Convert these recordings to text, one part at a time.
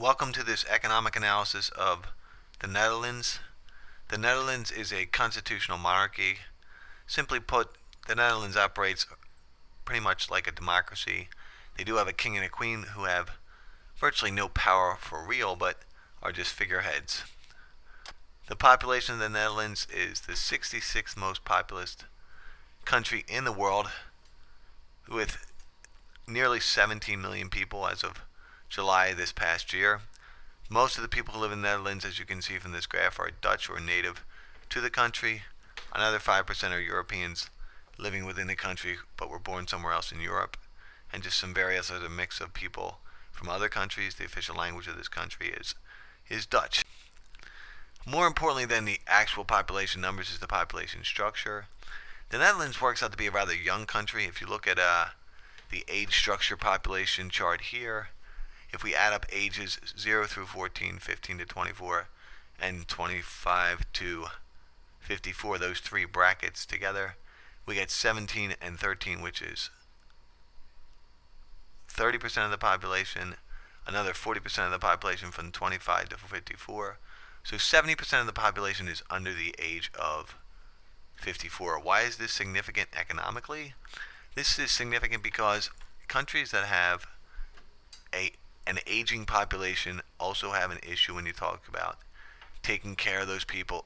Welcome to this economic analysis of the Netherlands. The Netherlands is a constitutional monarchy. Simply put, the Netherlands operates pretty much like a democracy. They do have a king and a queen who have virtually no power for real, but are just figureheads. The population of the Netherlands is the 66th most populous country in the world, with nearly 17 million people as of July this past year. Most of the people who live in the Netherlands, as you can see from this graph, are Dutch or native to the country. Another 5% are Europeans living within the country but were born somewhere else in Europe. And just some various other mix of people from other countries. The official language of this country is Dutch. More importantly than the actual population numbers is the population structure. The Netherlands works out to be a rather young country. If you look at the age structure population chart here, if we add up ages 0 through 14, 15 to 24, and 25 to 54, those three brackets together, we get 17 and 13, which is 30% of the population, another 40% of the population from 25 to 54. So 70% of the population is under the age of 54. Why is this significant economically? This is significant because countries that have an aging population also have an issue when you talk about taking care of those people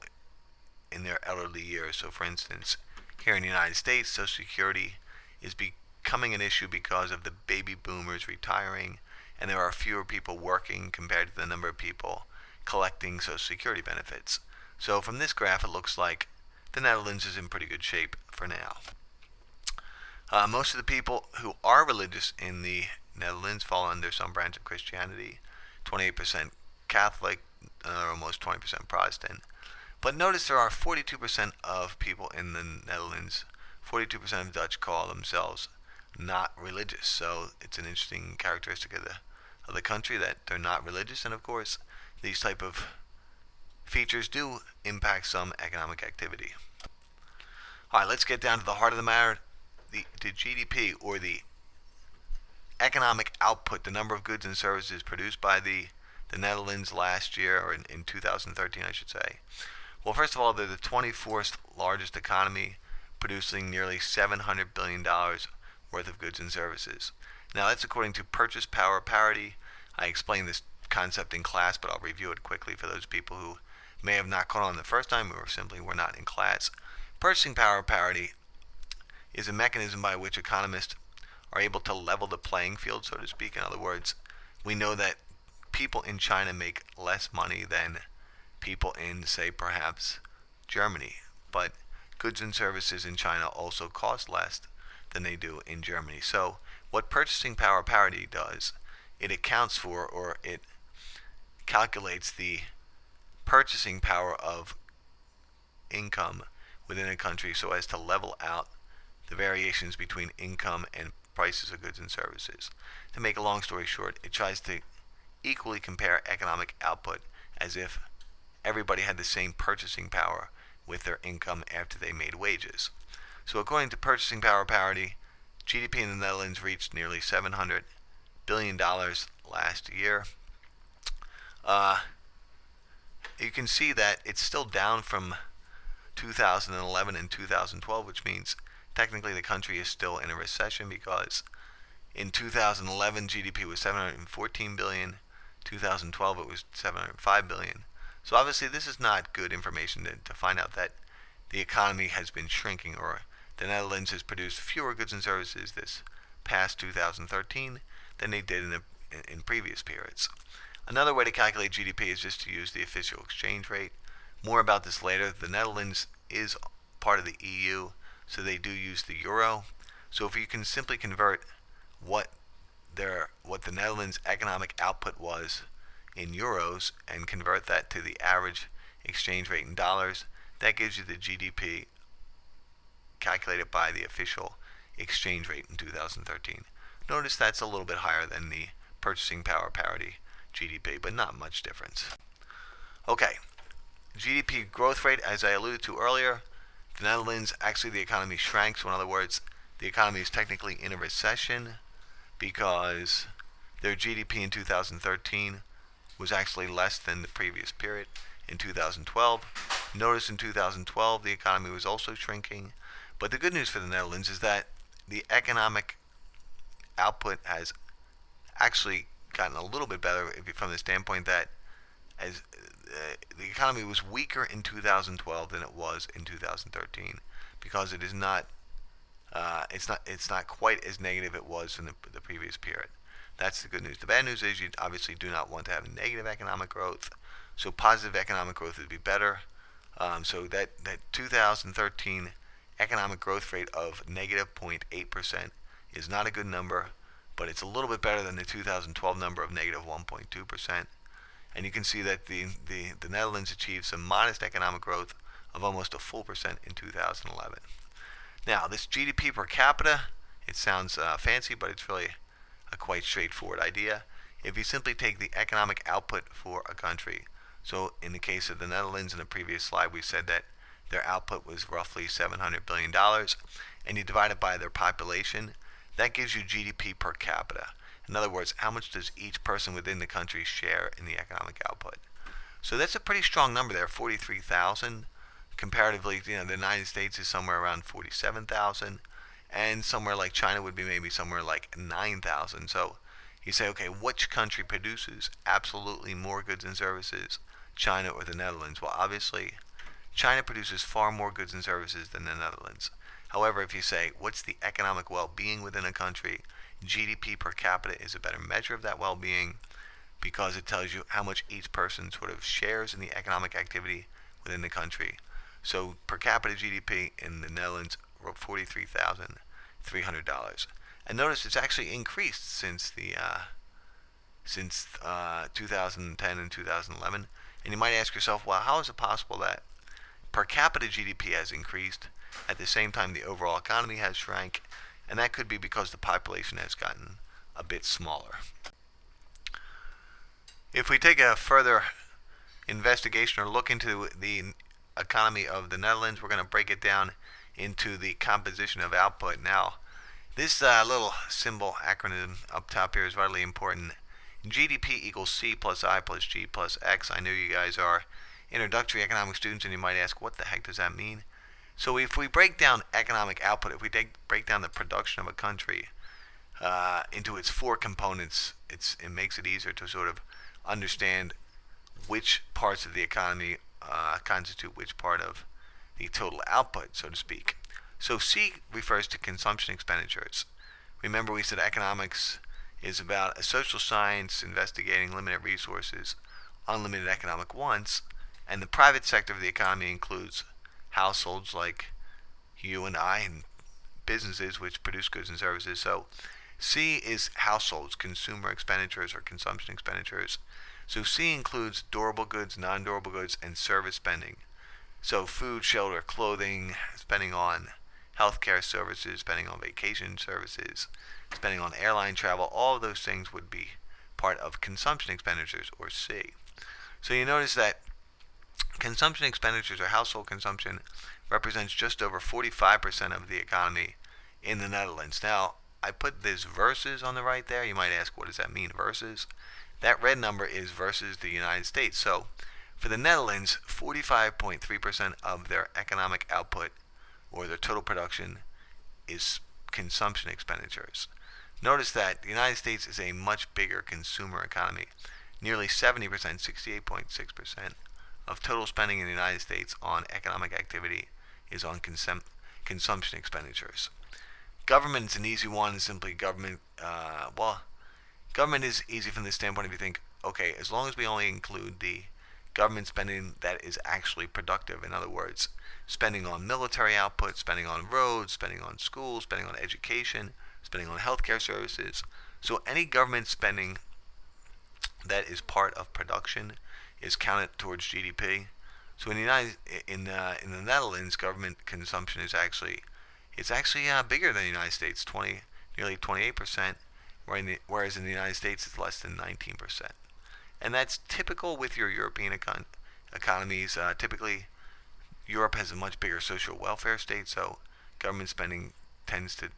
in their elderly years. So for instance, here in the United States, Social Security is becoming an issue because of the baby boomers retiring, and there are fewer people working compared to the number of people collecting Social Security benefits. So from this graph, it looks like the Netherlands is in pretty good shape for now. Most of the people who are religious in the Netherlands fall under some branch of Christianity. 28% Catholic, almost 20% Protestant. But notice there are 42% of people in the Netherlands, 42% of Dutch call themselves not religious. So it's an interesting characteristic of the country that they're not religious. And of course, these type of features do impact some economic activity. All right, let's get down to the heart of the matter. The GDP, or the economic output, the number of goods and services produced by the Netherlands last year, or in 2013 I should say. Well, first of all, they're the 24th largest economy, producing nearly $700 billion worth of goods and services. Now that's according to purchase power parity. I explained this concept in class, but I'll review it quickly for those people who may have not caught on the first time or simply were not in class. Purchasing power parity is a mechanism by which economists are able to level the playing field, so to speak. In other words, we know that people in China make less money than people in, say, perhaps Germany, but goods and services in China also cost less than they do in Germany. So what purchasing power parity does, it accounts for, or it calculates the purchasing power of income within a country so as to level out the variations between income and prices of goods and services. To make a long story short, it tries to equally compare economic output as if everybody had the same purchasing power with their income after they made wages. So according to purchasing power parity, GDP in the Netherlands reached nearly $700 billion last year. You can see that it's still down from 2011 and 2012, which means technically the country is still in a recession, because in 2011 GDP was 714 billion, 2012 it was 705 billion. So obviously this is not good information to find out that the economy has been shrinking, or the Netherlands has produced fewer goods and services this past 2013 than they did in previous periods. Another way to calculate GDP is just to use the official exchange rate. More about this later. The Netherlands is part of the EU, so they do use the euro. So if you can simply convert what the Netherlands economic output was in euros and convert that to the average exchange rate in dollars, that gives you the GDP calculated by the official exchange rate in 2013. Notice that's a little bit higher than the purchasing power parity GDP, but not much difference. Okay, GDP growth rate, as I alluded to earlier, the Netherlands, actually the economy shrank. So in other words, the economy is technically in a recession because their GDP in 2013 was actually less than the previous period in 2012. Notice in 2012 the economy was also shrinking. But the good news for the Netherlands is that the economic output has actually gotten a little bit better from the standpoint that as the economy was weaker in 2012 than it was in 2013 because it is not it's not quite as negative it was in the previous period. That's the good news. The bad news is you obviously do not want to have negative economic growth. So positive economic growth would be better. So that 2013 economic growth rate of negative 0.8% is not a good number, but it's a little bit better than the 2012 number of negative 1.2%. And you can see that the Netherlands achieved some modest economic growth of almost a full percent in 2011. Now, this GDP per capita, it sounds fancy, but it's really a quite straightforward idea. If you simply take the economic output for a country, so in the case of the Netherlands in the previous slide, we said that their output was roughly $700 billion, and you divide it by their population, that gives you GDP per capita. In other words, how much does each person within the country share in the economic output? So that's a pretty strong number there, 43,000. Comparatively, the United States is somewhere around 47,000, and somewhere like China would be maybe somewhere like 9,000. So you say, okay, which country produces absolutely more goods and services, China or the Netherlands? Well, obviously, China produces far more goods and services than the Netherlands. However, if you say, what's the economic well-being within a country, GDP per capita is a better measure of that well-being because it tells you how much each person sort of shares in the economic activity within the country. So per capita GDP in the Netherlands were $43,300. And notice it's actually increased since 2010 and 2011. And you might ask yourself, well, how is it possible that per capita GDP has increased at the same time the overall economy has shrank? And that could be because the population has gotten a bit smaller. If we take a further investigation or look into the economy of the Netherlands, we're going to break it down into the composition of output. Now, this little symbol acronym up top here is vitally important. GDP equals C plus I plus G plus X. I know you guys are introductory economic students and you might ask, what the heck does that mean? So if we break down economic output, if we break down the production of a country into its four components, it makes it easier to sort of understand which parts of the economy constitute which part of the total output, so to speak. So C refers to consumption expenditures. Remember we said economics is about a social science investigating limited resources, unlimited economic wants, and the private sector of the economy includes households like you and I and businesses which produce goods and services. So C is households, consumer expenditures or consumption expenditures. So C includes durable goods, non-durable goods, and service spending. So food, shelter, clothing, spending on healthcare services, spending on vacation services, spending on airline travel, all of those things would be part of consumption expenditures, or C. So you notice that consumption expenditures or household consumption represents just over 45% of the economy in the Netherlands. Now, I put this versus on the right there. You might ask, what does that mean, versus? That red number is versus the United States. So for the Netherlands, 45.3% of their economic output or their total production is consumption expenditures. Notice that the United States is a much bigger consumer economy. Nearly 70%, 68.6% of total spending in the United States on economic activity is on consumption expenditures. Government is an easy one. Simply government, government is easy from the standpoint if you think, okay, as long as we only include the government spending that is actually productive. In other words, spending on military output, spending on roads, spending on schools, spending on education, spending on healthcare services. So any government spending that is part of production is counted towards GDP. So in the Netherlands, government consumption is actually bigger than the United States, nearly 28%, whereas in the United States it's less than 19%. And that's typical with your European economies. Typically, Europe has a much bigger social welfare state, so government spending tends to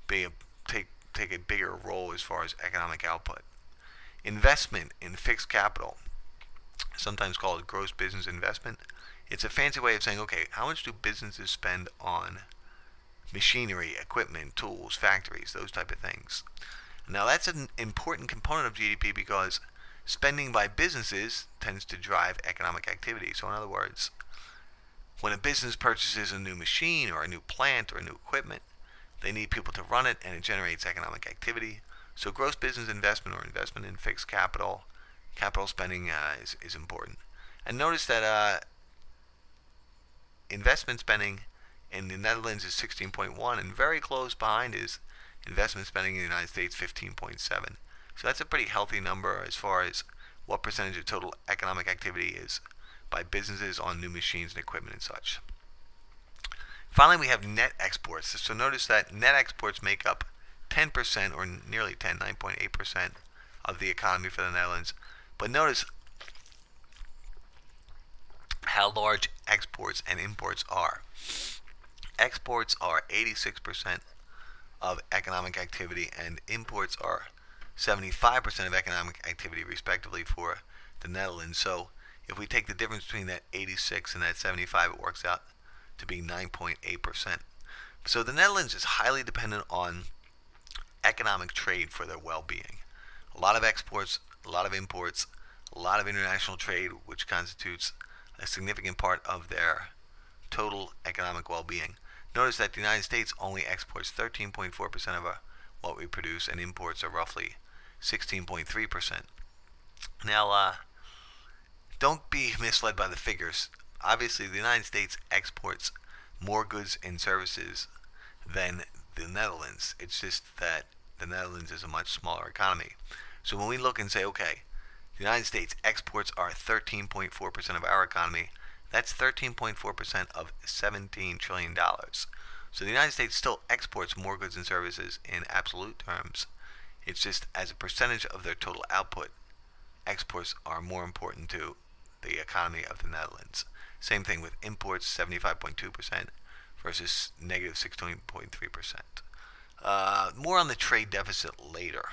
take a bigger role as far as economic output. Investment in fixed capital, sometimes called gross business investment. It's a fancy way of saying, okay, how much do businesses spend on machinery, equipment, tools, factories, those type of things. Now that's an important component of GDP because spending by businesses tends to drive economic activity. So in other words, when a business purchases a new machine or a new plant or a new equipment, they need people to run it and it generates economic activity. So gross business investment or investment in fixed capital, capital spending is important. And notice that investment spending in the Netherlands is 16.1 and very close behind is investment spending in the United States, 15.7. So that's a pretty healthy number as far as what percentage of total economic activity is by businesses on new machines and equipment and such. Finally, we have net exports. So notice that net exports make up 10% or nearly 10, 9.8% of the economy for the Netherlands. But notice how large exports and imports are. Exports are 86% of economic activity and imports are 75% of economic activity respectively for the Netherlands. So if we take the difference between that 86 and that 75, it works out to be 9.8%. So the Netherlands is highly dependent on economic trade for their well-being. A lot of exports, a lot of imports, a lot of international trade, which constitutes a significant part of their total economic well-being. Notice that the United States only exports 13.4% of what we produce, and imports are roughly 16.3%. Now, don't be misled by the figures. Obviously, the United States exports more goods and services than the Netherlands. It's just that the Netherlands is a much smaller economy. So when we look and say, okay, the United States exports are 13.4% of our economy, that's 13.4% of $17 trillion. So the United States still exports more goods and services in absolute terms. It's just as a percentage of their total output, exports are more important to the economy of the Netherlands. Same thing with imports, 75.2% versus negative 16.3%. More on the trade deficit later.